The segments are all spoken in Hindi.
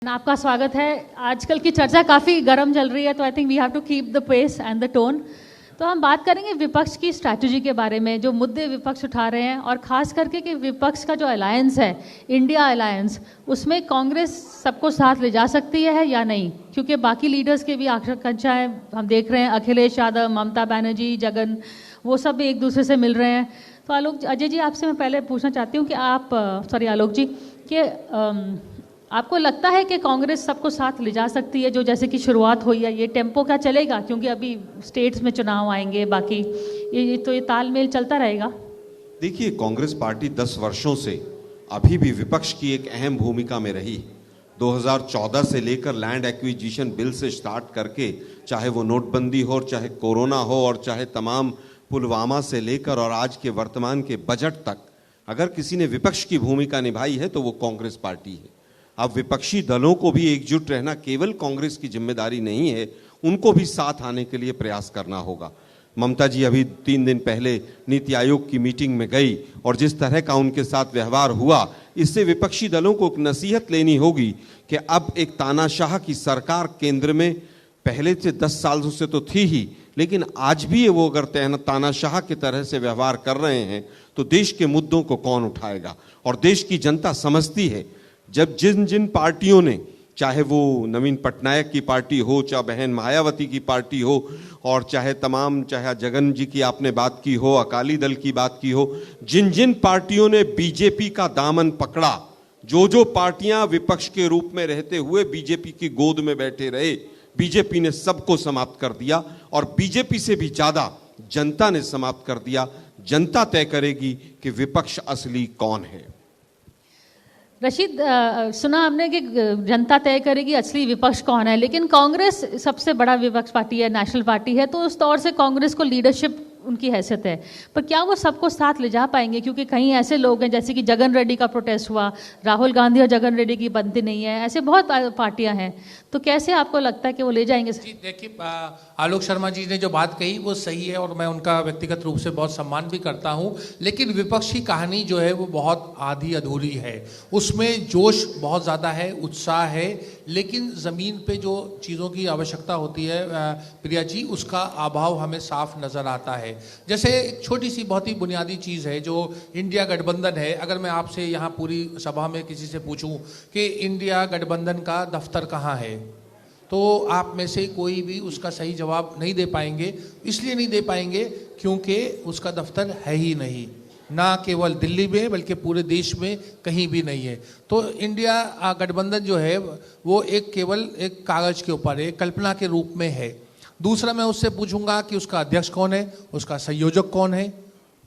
आपका स्वागत है। आजकल की चर्चा काफ़ी गर्म चल रही है, तो I think we have to keep the pace and the tone. तो हम बात करेंगे विपक्ष की स्ट्रैटेजी के बारे में, जो मुद्दे विपक्ष उठा रहे हैं, और ख़ास करके कि विपक्ष का जो अलायंस है, इंडिया अलायंस, उसमें कांग्रेस सबको साथ ले जा सकती है या नहीं, क्योंकि बाकी लीडर्स के भी आकांक्षाएं हम देख रहे हैं। अखिलेश यादव, ममता बनर्जी, जगन, वो सब भी एक दूसरे से मिल रहे हैं। तो आलोक, अजय जी, आपसे मैं पहले पूछना चाहती हूँ कि आलोक जी, कि आपको लगता है कि कांग्रेस सबको साथ ले जा सकती है? जो जैसे कि शुरुआत हुई है, ये टेम्पो क्या चलेगा? क्योंकि अभी स्टेट्स में चुनाव आएंगे, बाकी ये तालमेल चलता रहेगा। देखिए, कांग्रेस पार्टी 10 वर्षों से अभी भी विपक्ष की एक अहम भूमिका में रही। 2014 से लेकर लैंड एक्विजिशन बिल से स्टार्ट करके, चाहे वो नोटबंदी हो, चाहे कोरोना हो, और चाहे तमाम पुलवामा से लेकर और आज के वर्तमान के बजट तक, अगर किसी ने विपक्ष की भूमिका निभाई है तो वो कांग्रेस पार्टी है। अब विपक्षी दलों को भी एकजुट रहना केवल कांग्रेस की जिम्मेदारी नहीं है, उनको भी साथ आने के लिए प्रयास करना होगा। ममता जी अभी 3 दिन पहले नीति आयोग की मीटिंग में गई, और जिस तरह का उनके साथ व्यवहार हुआ, इससे विपक्षी दलों को एक नसीहत लेनी होगी कि अब एक तानाशाह की सरकार केंद्र में पहले से 10 सालों से तो थी ही, लेकिन आज भी वो अगर तानाशाह की तरह से व्यवहार कर रहे हैं तो देश के मुद्दों को कौन उठाएगा? और देश की जनता समझती है, जब जिन जिन पार्टियों ने, चाहे वो नवीन पटनायक की पार्टी हो, चाहे बहन मायावती की पार्टी हो, और चाहे जगन जी की आपने बात की हो, अकाली दल की बात की हो, जिन जिन पार्टियों ने बीजेपी का दामन पकड़ा, जो पार्टियां विपक्ष के रूप में रहते हुए बीजेपी की गोद में बैठे रहे, बीजेपी ने सबको समाप्त कर दिया, और बीजेपी से भी ज्यादा जनता ने समाप्त कर दिया। जनता तय करेगी कि विपक्ष असली कौन है। रशीद, सुना हमने कि जनता तय करेगी असली विपक्ष कौन है, लेकिन कांग्रेस सबसे बड़ा विपक्ष पार्टी है, नेशनल पार्टी है, तो उस तौर से कांग्रेस को लीडरशिप उनकी हैसियत है, पर क्या वो सबको साथ ले जा पाएंगे? क्योंकि कहीं ऐसे लोग हैं, जैसे कि जगन रेड्डी का प्रोटेस्ट हुआ, राहुल गांधी और जगन रेड्डी की बनती नहीं है, ऐसे बहुत पार्टियां हैं, तो कैसे आपको लगता है कि वो ले जाएंगे? देखिए, आलोक शर्मा जी ने जो बात कही वो सही है, और मैं उनका व्यक्तिगत रूप से बहुत सम्मान भी करता हूं, लेकिन विपक्ष की कहानी जो है वो बहुत आधी अधूरी है। उसमें जोश बहुत ज़्यादा है, उत्साह है, लेकिन ज़मीन पे जो चीज़ों की आवश्यकता होती है प्रिया जी, उसका अभाव हमें साफ नज़र आता है। जैसे एक छोटी सी बहुत ही बुनियादी चीज़ है जो इंडिया गठबंधन है। अगर मैं आपसे यहाँ पूरी सभा में किसी से पूछूं कि इंडिया गठबंधन का दफ्तर कहाँ है, तो आप में से कोई भी उसका सही जवाब नहीं दे पाएंगे। इसलिए नहीं दे पाएंगे क्योंकि उसका दफ्तर है ही नहीं, ना केवल दिल्ली में बल्कि पूरे देश में कहीं भी नहीं है। तो इंडिया गठबंधन जो है वो केवल एक कागज़ के ऊपर है, कल्पना के रूप में है। दूसरा, मैं उससे पूछूंगा कि उसका अध्यक्ष कौन है, उसका संयोजक कौन है,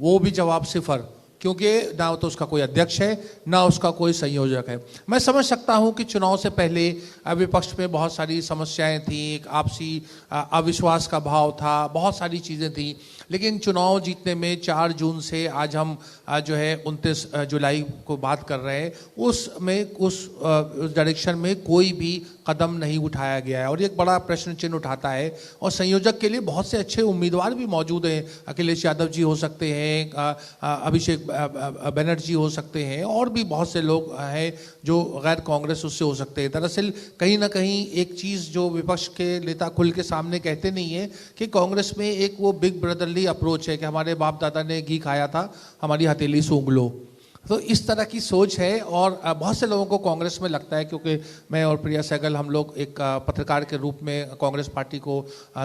वो भी जवाब सिफर, क्योंकि ना तो उसका कोई अध्यक्ष है ना उसका कोई संयोजक है। मैं समझ सकता हूं कि चुनाव से पहले विपक्ष में बहुत सारी समस्याएं थी, एक आपसी अविश्वास का भाव था, बहुत सारी चीज़ें थी, लेकिन चुनाव जीतने में 4 जून से आज हम जो है 29 जुलाई को बात कर रहे हैं, उसमें उस डायरेक्शन में कोई भी कदम नहीं उठाया गया है, और एक बड़ा प्रश्न चिन्ह उठाता है। और संयोजक के लिए बहुत से अच्छे उम्मीदवार भी मौजूद हैं। अखिलेश यादव जी हो सकते हैं, अभिषेक बनर्जी हो सकते हैं, और भी बहुत से लोग हैं जो गैर कांग्रेस उससे हो सकते हैं। दरअसल कहीं ना कहीं एक चीज़ जो विपक्ष के नेता खुल के सामने कहते नहीं है कि कांग्रेस में एक वो बिग ब्रदरली अप्रोच है कि हमारे बाप दादा ने घी खाया था, हमारी हथेली सूंघ लो। तो इस तरह की सोच है, और बहुत से लोगों को कांग्रेस में लगता है, क्योंकि मैं और प्रिया सहगल हम लोग एक पत्रकार के रूप में कांग्रेस पार्टी को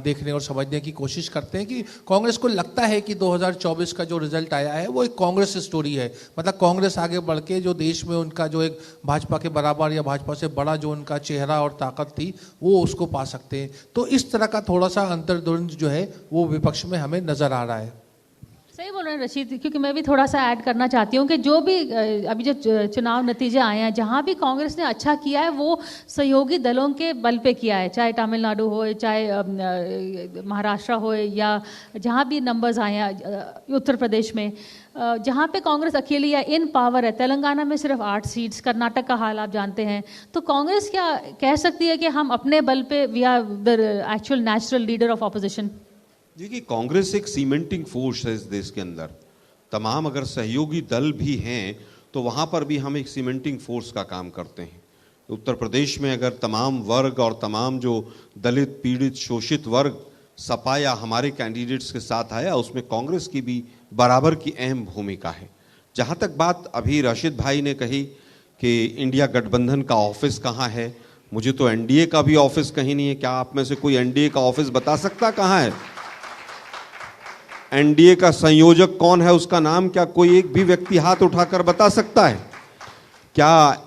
देखने और समझने की कोशिश करते हैं, कि कांग्रेस को लगता है कि 2024 का जो रिजल्ट आया है वो एक कांग्रेस स्टोरी है। मतलब कांग्रेस आगे बढ़ के जो देश में उनका जो एक भाजपा के बराबर या भाजपा से बड़ा जो उनका चेहरा और ताकत थी वो उसको पा सकते हैं। तो इस तरह का थोड़ा सा अंतर्द्वंद जो है वो विपक्ष में हमें नज़र आ रहा है। सही बोल रहे हैं रशीद, क्योंकि मैं भी थोड़ा सा ऐड करना चाहती हूँ कि जो भी अभी जो चुनाव नतीजे आए हैं, जहाँ भी कांग्रेस ने अच्छा किया है वो सहयोगी दलों के बल पे किया है, चाहे तमिलनाडु हो, चाहे महाराष्ट्र हो, या जहाँ भी नंबर्स आए हैं उत्तर प्रदेश में, जहाँ पे कांग्रेस अकेली या इन पावर है। तेलंगाना में सिर्फ 8 सीट्स, कर्नाटक का हाल आप जानते हैं। तो कांग्रेस क्या कह सकती है कि हम अपने बल पे we are the actual natural leader of opposition? देखिए, कांग्रेस एक सीमेंटिंग फोर्स है इस देश के अंदर। तमाम अगर सहयोगी दल भी हैं तो वहाँ पर भी हम एक सीमेंटिंग फोर्स का काम करते हैं। उत्तर प्रदेश में अगर तमाम वर्ग और तमाम जो दलित पीड़ित शोषित वर्ग सपा या हमारे कैंडिडेट्स के साथ आया, उसमें कांग्रेस की भी बराबर की अहम भूमिका है। जहां तक बात अभी राशिद भाई ने कही कि इंडिया गठबंधन का ऑफिस कहां है, मुझे तो एनडीए का भी ऑफिस कहीं नहीं है। क्या आप में से कोई एनडीए का ऑफिस बता सकता कहां है? एनडीए का संयोजक कौन है, उसका नाम क्या कोई एक भी व्यक्ति हाथ उठाकर बता सकता है? क्या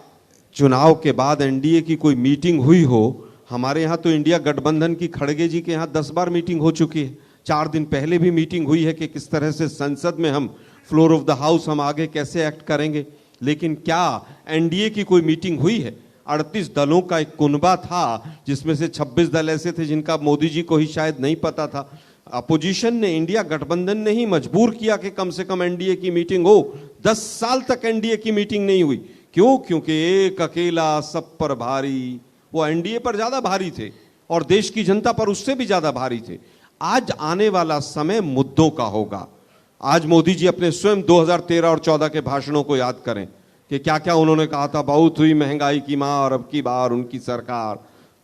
चुनाव के बाद एनडीए की कोई मीटिंग हुई हो? हमारे यहाँ तो इंडिया गठबंधन की खड़गे जी के यहाँ 10 बार मीटिंग हो चुकी है। 4 दिन पहले भी मीटिंग हुई है कि किस तरह से संसद में हम फ्लोर ऑफ द हाउस हम आगे कैसे एक्ट करेंगे। लेकिन क्या एनडीए की कोई मीटिंग हुई है? 38 दलों का एक कुनबा था, जिसमें से 26 दल ऐसे थे जिनका मोदी जी को ही शायद नहीं पता था। अपोजिशन ने, इंडिया गठबंधन ने ही मजबूर किया कि कम से कम एनडीए की मीटिंग हो। 10 साल तक एनडीए की मीटिंग नहीं हुई। क्यों? क्योंकि एक अकेला सब पर भारी, वो एनडीए पर ज्यादा भारी थे और देश की जनता पर उससे भी ज्यादा भारी थे। आज आने वाला समय मुद्दों का होगा। आज मोदी जी अपने स्वयं 2013 और 14 के भाषणों को याद करें कि क्या क्या उन्होंने कहा था। बहुत हुई महंगाई की मार, अब की बार उनकी सरकार।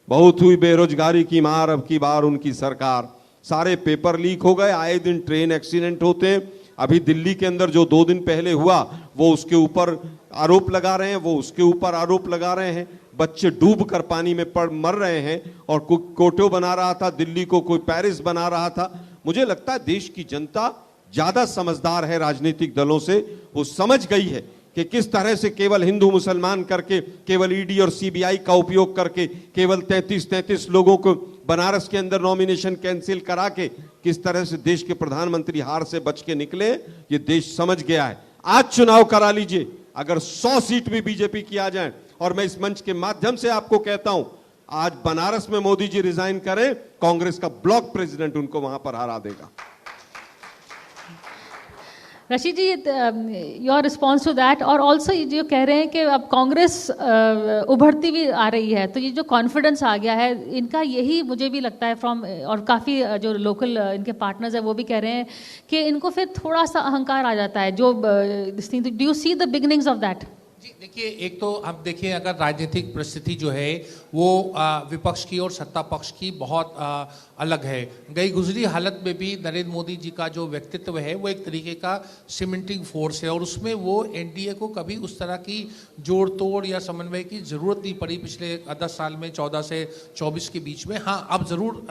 बहुत हुई बेरोजगारी की मार, अब की बार उनकी सरकार। सारे पेपर लीक हो गए, आए दिन ट्रेन एक्सीडेंट होते हैं। अभी दिल्ली के अंदर जो 2 दिन पहले हुआ, वो उसके ऊपर आरोप लगा रहे हैं, वो उसके ऊपर आरोप लगा रहे हैं। बच्चे डूब कर पानी में मर रहे हैं और कोई कोटो बना रहा था, दिल्ली को कोई पेरिस बना रहा था। मुझे लगता है देश की जनता ज्यादा समझदार है राजनीतिक दलों से। वो समझ गई है कि किस तरह से केवल हिंदू मुसलमान करके, केवल ईडी और सीबीआई का उपयोग करके, केवल 33 लोगों को बनारस के अंदर नॉमिनेशन कैंसिल करा के किस तरह से देश के प्रधानमंत्री हार से बच के निकले, ये देश समझ गया है। आज चुनाव करा लीजिए, अगर 100 सीट भी बीजेपी की आ जाए, और मैं इस मंच के माध्यम से आपको कहता हूं, आज बनारस में मोदी जी रिजाइन करें, कांग्रेस का ब्लॉक प्रेसिडेंट उनको वहां पर हरा देगा। रशीद जी, योर रिस्पॉन्स टू दैट, और ऑल्सो ये जो कह रहे हैं कि अब कांग्रेस उभरती भी आ रही है, तो ये जो कॉन्फिडेंस आ गया है इनका, यही मुझे भी लगता है फ्रॉम, और काफ़ी जो लोकल इनके पार्टनर्स है वो भी कह रहे हैं कि इनको फिर थोड़ा सा अहंकार आ जाता है। जो do you see the beginnings of that? जी देखिए, एक तो आप देखिए, अगर राजनीतिक परिस्थिति जो है वो विपक्ष की और सत्ता पक्ष की बहुत अलग है। गई गुजरी हालत में भी नरेंद्र मोदी जी का जो व्यक्तित्व है वो एक तरीके का सीमेंटिंग फोर्स है, और उसमें वो एनडीए को कभी उस तरह की जोड़ तोड़ या समन्वय की ज़रूरत नहीं पड़ी पिछले 10 साल में, 14 से 24 के बीच में। हाँ, अब ज़रूर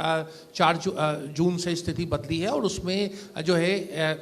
4 जून से स्थिति बदली है, और उसमें जो है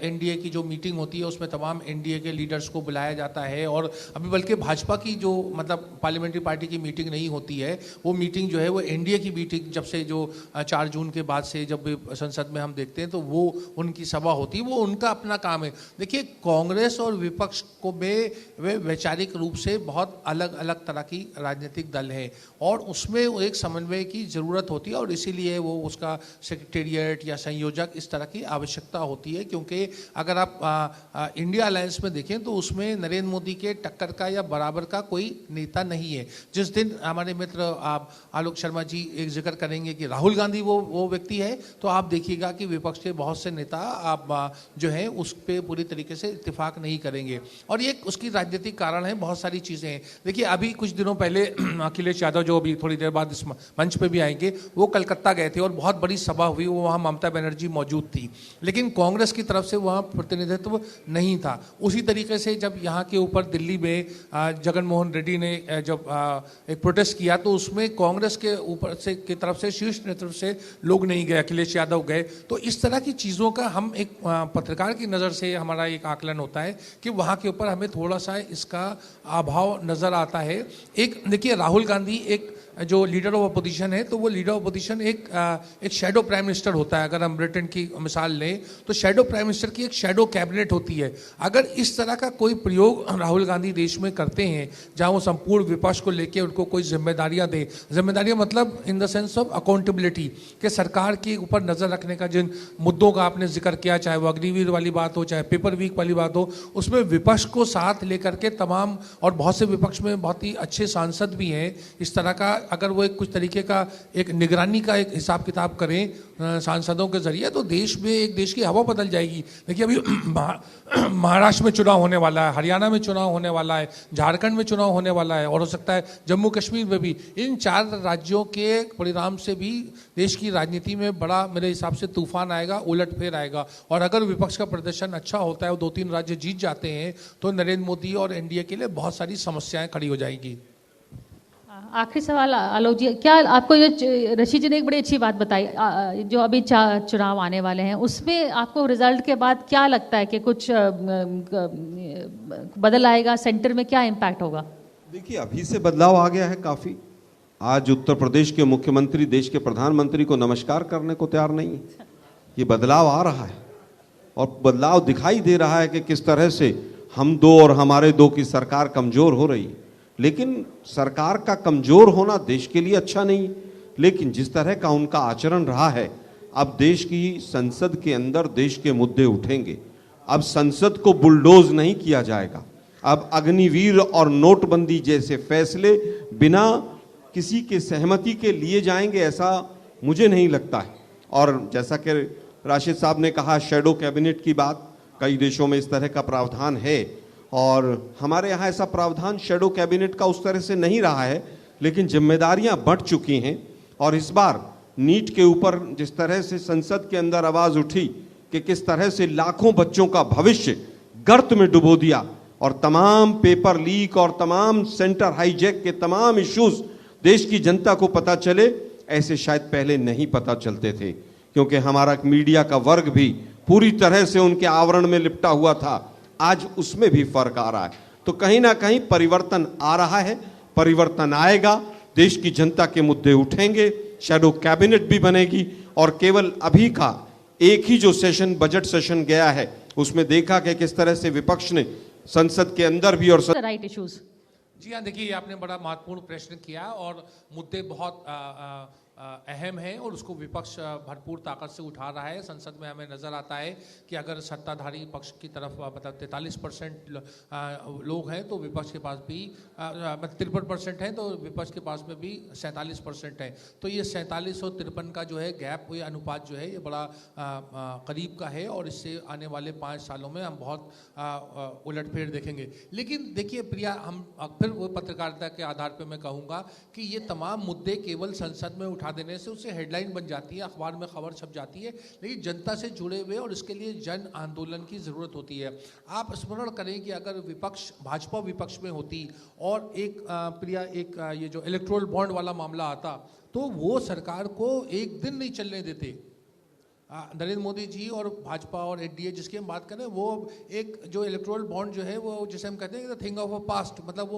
एनडीए की जो मीटिंग होती है उसमें तमाम एनडीए के लीडर्स को बुलाया जाता है। और अभी बल्कि भाजपा की जो मतलब पार्लियामेंट्री पार्टी की मीटिंग नहीं होती है, वो मीटिंग जो है वो एनडीए की मीटिंग जब से जो 4 जून के बाद से जब भी संसद में हम देखते हैं तो वो उनकी सभा होती है, वो उनका अपना काम है। देखिए, कांग्रेस और विपक्ष को में वे वैचारिक रूप से बहुत अलग अलग तरह की राजनीतिक दल है, और उसमें एक समन्वय की ज़रूरत होती है, और इसीलिए वो उसका सेक्रेटेरिएट या संयोजक इस तरह की आवश्यकता होती है। क्योंकि अगर आप इंडिया अलायंस में देखें तो उसमें नरेंद्र मोदी के टक्कर का या बराबर का कोई नेता नहीं है। जिस दिन हमारे मित्र आप आलोक शर्मा जी एक जिक्र करेंगे कि राहुल गांधी वो व्यक्ति है, तो आप देखिएगा कि विपक्ष के बहुत से नेता आप जो है उस पर पूरी तरीके से इत्तेफाक नहीं करेंगे, और ये उसकी राजनीतिक कारण है। बहुत सारी चीज़ें हैं। देखिए, अभी कुछ दिनों पहले अखिलेश यादव, जो अभी थोड़ी देर बाद इस मंच पे भी आएंगे, वो कलकत्ता गए थे और बहुत बड़ी सभा हुई, वो वहाँ ममता बनर्जी मौजूद थी, लेकिन कांग्रेस की तरफ से वहाँ प्रतिनिधित्व नहीं था। उसी तरीके से जब यहाँ के ऊपर दिल्ली में जगन मोहन रेड्डी ने जब एक प्रोटेस्ट किया, तो उसमें कांग्रेस के ऊपर से की तरफ से शीर्ष नेतृत्व से लोग नहीं गए, अखिलेश यादव गए। तो इस तरह की चीज़ों का हम एक पत्रकार की नज़र से हमारा एक आकलन होता है कि वहाँ के ऊपर हमें थोड़ा सा इसका अभाव नज़र आता है। एक देखिए, राहुल गांधी एक जो लीडर ऑफ अपोजिशन है, तो वो लीडर ऑफ अपोजिशन एक शैडो प्राइम मिनिस्टर होता है। अगर हम ब्रिटेन की मिसाल लें तो शैडो प्राइम मिनिस्टर की एक शैडो कैबिनेट होती है। अगर इस तरह का कोई प्रयोग राहुल गांधी देश में करते हैं जहां वो संपूर्ण विपक्ष को लेकर उनको कोई जिम्मेदारियां दे, जिम्मेदारियां मतलब in the sense of accountability, कि सरकार के ऊपर नज़र रखने का, जिन मुद्दों का आपने जिक्र किया, चाहे वो अग्निवीर वाली बात हो, चाहे पेपर वीक वाली बात हो, उसमें विपक्ष को साथ लेकर के तमाम, और बहुत से विपक्ष में बहुत ही अच्छे सांसद भी हैं, इस तरह का अगर वो एक कुछ तरीके का एक निगरानी का एक हिसाब किताब करें सांसदों के जरिए, तो देश में एक देश की हवा बदल जाएगी। देखिए अभी महाराष्ट्र में चुनाव होने वाला है, हरियाणा में चुनाव होने वाला है, झारखंड में चुनाव होने वाला है, और हो सकता है जम्मू कश्मीर में भी। इन 4 राज्यों के परिणाम से भी देश की राजनीति में बड़ा मेरे हिसाब से तूफान आएगा, उलटफेर आएगा। और अगर विपक्ष का प्रदर्शन अच्छा होता है और 2-3 राज्य जीत जाते हैं, तो नरेंद्र मोदी और एनडीए के लिए बहुत सारी समस्याएं खड़ी हो जाएंगी। आखिरी सवाल आलोक जी, क्या आपको जो ऋषि जी ने एक बड़ी अच्छी बात बताई, जो अभी चुनाव आने वाले हैं उसमें आपको रिजल्ट के बाद क्या लगता है कि कुछ बदल आएगा, सेंटर में क्या इम्पैक्ट होगा? देखिए अभी से बदलाव आ गया है काफी। आज उत्तर प्रदेश के मुख्यमंत्री देश के प्रधानमंत्री को नमस्कार करने को तैयार नहीं है। ये बदलाव आ रहा है और बदलाव दिखाई दे रहा है कि किस तरह से हम दो और हमारे दो की सरकार कमजोर हो रही है। लेकिन सरकार का कमजोर होना देश के लिए अच्छा नहीं, लेकिन जिस तरह का उनका आचरण रहा है, अब देश की संसद के अंदर देश के मुद्दे उठेंगे। अब संसद को बुलडोज नहीं किया जाएगा। अब अग्निवीर और नोटबंदी जैसे फैसले बिना किसी के सहमति के लिए जाएंगे, ऐसा मुझे नहीं लगता है। और जैसा कि राशिद साहब ने कहा, शैडो कैबिनेट की बात, कई देशों में इस तरह का प्रावधान है और हमारे यहाँ ऐसा प्रावधान शैडो कैबिनेट का उस तरह से नहीं रहा है, लेकिन जिम्मेदारियां बढ़ चुकी हैं। और इस बार नीट के ऊपर जिस तरह से संसद के अंदर आवाज उठी कि किस तरह से लाखों बच्चों का भविष्य गर्त में डुबो दिया और तमाम पेपर लीक और तमाम सेंटर हाईजैक के तमाम इश्यूज देश की जनता को पता चले, ऐसे शायद पहले नहीं पता चलते थे, क्योंकि हमारा मीडिया का वर्ग भी पूरी तरह से उनके आवरण में लिपटा हुआ था। आज उसमें भी फर्क आ रहा है। तो कहीं ना कहीं परिवर्तन आ रहा है, परिवर्तन आएगा, देश की जनता के मुद्दे उठेंगे, शैडो कैबिनेट भी बनेगी। और केवल अभी का एक ही जो सेशन, बजट सेशन गया है, उसमें देखा कि किस तरह से विपक्ष ने संसद के अंदर भी और राइट इश्यूज। जी हाँ, देखिए आपने बड़ा महत्वपूर्ण प्रश्न किया और मुद्दे बहुत अहम है और उसको विपक्ष भरपूर ताकत से उठा रहा है। संसद में हमें नजर आता है कि अगर सत्ताधारी पक्ष की तरफ मतलब 43% लोग हैं तो विपक्ष के पास भी 53% हैं, तो विपक्ष के पास में भी 47% है। तो ये 47 और 53 का जो है गैप, ये अनुपात जो है ये बड़ा करीब का है और इससे आने वाले 5 सालों में हम बहुत उलटफेर देखेंगे। लेकिन देखिए प्रिया, हम फिर वो पत्रकारिता के आधार पर मैं कहूँगा कि ये तमाम मुद्दे केवल संसद में उठा देने से उससे हेडलाइन बन जाती है, अखबार में खबर छप जाती है, लेकिन जनता से जुड़े हुए और इसके लिए जन आंदोलन की जरूरत होती है। आप स्मरण करें कि अगर विपक्ष, भाजपा विपक्ष में होती और एक प्रिया एक ये जो इलेक्टोरल बॉन्ड वाला मामला आता, तो वो सरकार को एक दिन नहीं चलने देते। नरेंद्र मोदी जी और भाजपा और एनडीए जिसकी हम बात करें, वो एक जो इलेक्टोरल बॉन्ड जो है वो जिसे हम कहते हैं थिंग ऑफ अ पास्ट, मतलब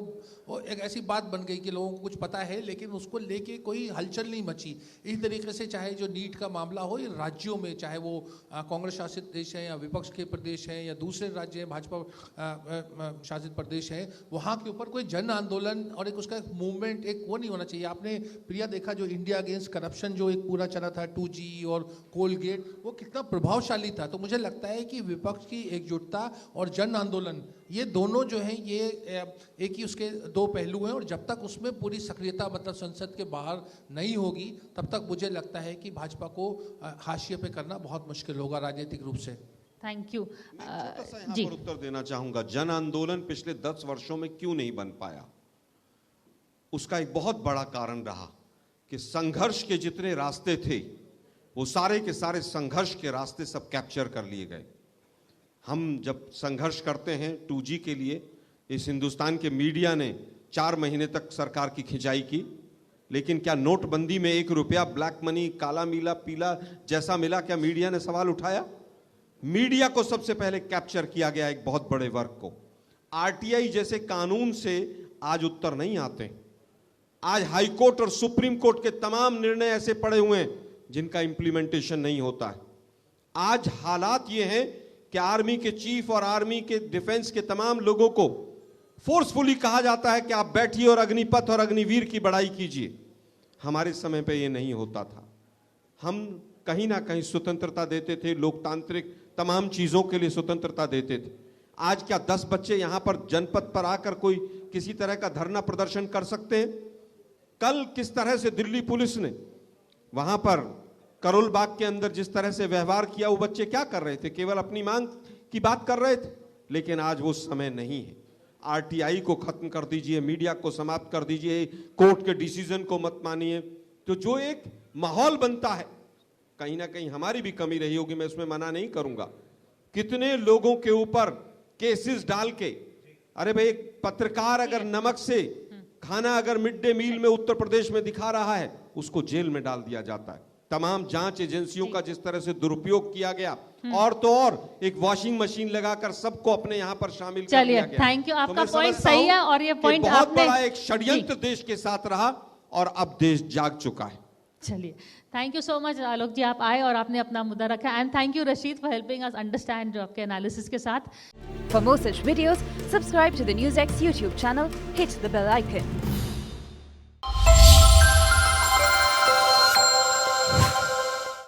वो एक ऐसी बात बन गई कि लोगों को कुछ पता है लेकिन उसको लेके कोई हलचल नहीं मची। इसी तरीके से चाहे जो नीट का मामला हो, ये राज्यों में चाहे वो कांग्रेस शासित देश हैं या विपक्ष के प्रदेश हैं या दूसरे राज्य हैं भाजपा शासित प्रदेश हैं, वहाँ के ऊपर कोई जन आंदोलन और एक उसका मूवमेंट एक वो नहीं होना चाहिए। आपने प्रिया देखा जो इंडिया अगेंस्ट करप्शन जो एक पूरा चला था, 2G और कोलगेट, वो कितना प्रभावशाली था। तो मुझे लगता है कि विपक्ष की एकजुटता और जन आंदोलन, ये दोनों जो हैं ये एक ही उसके 2 पहलू हैं और जब तक उसमें पूरी सक्रियता मतलब संसद के बाहर नहीं होगी, तब तक मुझे लगता है कि भाजपा को हाशिए पे करना बहुत मुश्किल होगा राजनीतिक रूप से। Thank you. छोटा सा यहाँ पर उत्तर देना चाहूंगा, जन आंदोलन पिछले 10 वर्षों में क्यों नहीं बन पाया? उसका एक बहुत बड़ा कारण रहा कि संघर्ष के जितने रास्ते थे वो सारे के सारे संघर्ष के रास्ते सब कैप्चर कर लिए गए। हम जब संघर्ष करते हैं 2G के लिए, इस हिंदुस्तान के मीडिया ने 4 महीने तक सरकार की खिंचाई की, लेकिन क्या नोटबंदी में 1 रुपया ब्लैक मनी, काला मीला पीला जैसा मिला? क्या मीडिया ने सवाल उठाया? मीडिया को सबसे पहले कैप्चर किया गया, एक बहुत बड़े वर्ग को। RTI जैसे कानून से आज उत्तर नहीं आते। आज हाई कोर्ट और सुप्रीम कोर्ट के तमाम निर्णय ऐसे पड़े हुए हैं जिनका इंप्लीमेंटेशन नहीं होता है। आज हालात ये हैं कि आर्मी के चीफ और आर्मी के डिफेंस के तमाम लोगों को फोर्सफुली कहा जाता है कि आप बैठिए और अग्निपथ और अग्निवीर की बड़ाई कीजिए। हमारे समय पे ये नहीं होता था। हम कहीं ना कहीं स्वतंत्रता देते थे, लोकतांत्रिक तमाम चीजों के लिए स्वतंत्रता देते थे। आज क्या 10 बच्चे यहां पर जनपद पर आकर कोई किसी तरह का धरना प्रदर्शन कर सकते हैं? कल किस तरह से दिल्ली पुलिस ने वहां पर करोल बाग के अंदर जिस तरह से व्यवहार किया, वो बच्चे क्या कर रहे थे? केवल अपनी मांग की बात कर रहे थे। लेकिन आज वो समय नहीं है। आरटीआई को खत्म कर दीजिए, मीडिया को समाप्त कर दीजिए, कोर्ट के डिसीजन को मत मानिए। तो जो एक माहौल बनता है, कहीं ना कहीं हमारी भी कमी रही होगी, मैं उसमें मना नहीं करूंगा। कितने लोगों के ऊपर केसेस डाल के, अरे भाई एक पत्रकार अगर नमक से खाना अगर मिड डे मील में उत्तर प्रदेश में दिखा रहा है, उसको जेल में डाल दिया जाता है। तमाम जांच एजेंसियों का जिस तरह से दुरुपयोग किया गया, और तो और एक वॉशिंग मशीन लगाकर सबको अपने यहां पर शामिल कर चलिए, दिया गया। थैंक यू, तो आपका मैं पॉइंट समझता सही हूं है और ये कि पॉइंट बहुत आपने बड़ा एक षड्यंत्र देश के साथ रहा और अब देश जाग चुका है। चलिए, थैंक यू सो मच आलोक जी, आप आए और आपने अपना मुद्दा रखा। And thank you Rashid for helping us understand जो आपके एनालिसिस के साथ। For more such videos, subscribe to the NewsX YouTube channel, hit the bell icon.